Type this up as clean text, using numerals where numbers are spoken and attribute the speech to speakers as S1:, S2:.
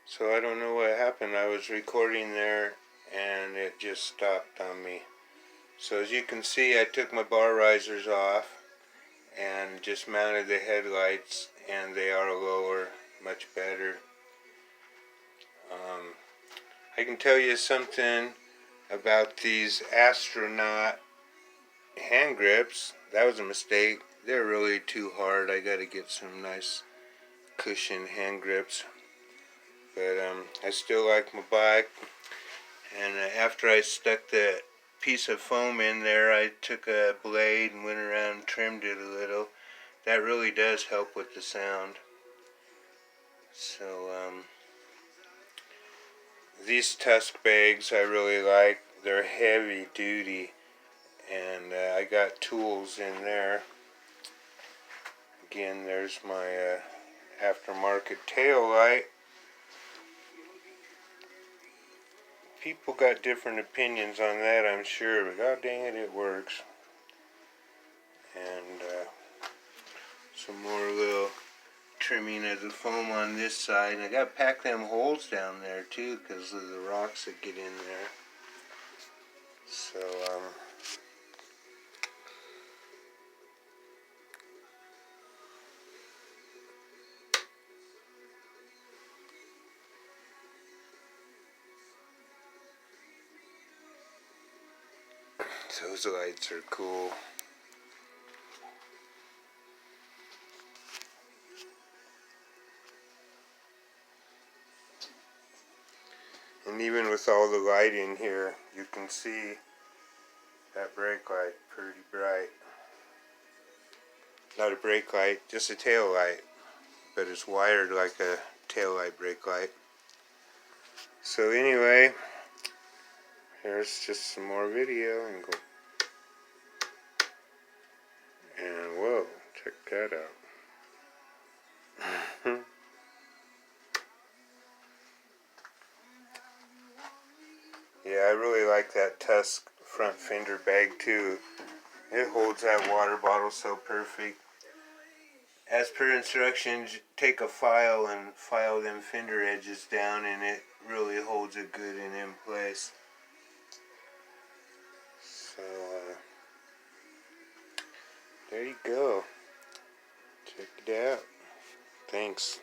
S1: So I don't know what happened. I was recording there and it just stopped on me. So as you can see, I took my bar risers off and just mounted the headlights, and they are lower, much better. I can tell you something about these astronaut hand grips. That was a mistake. They're really too hard. I gotta get some nice cushion hand grips. But I still like my bike. And after I stuck the piece of foam in there, I took a blade and went around and trimmed it a little. That really does help with the sound. So these tusk bags I really like. They're heavy duty, and I got tools in there. Again, there's my aftermarket tail light. People got different opinions on that, I'm sure, but god dang it, it works. And some more little trimming of the foam on this side. And I got to pack them holes down there too because of the rocks that get in there. So those lights are cool. And even with all the light in here, you can see that brake light pretty bright. Not a brake light, just a tail light, but it's wired like a tail light brake light. So anyway, here's just some more video and go. And whoa, check that out. Yeah, I really like that Tusk front fender bag too. It holds that water bottle so perfect. As per instructions, take a file and file them fender edges down, and it really holds it good and in place. So there you go. Check it out. Thanks.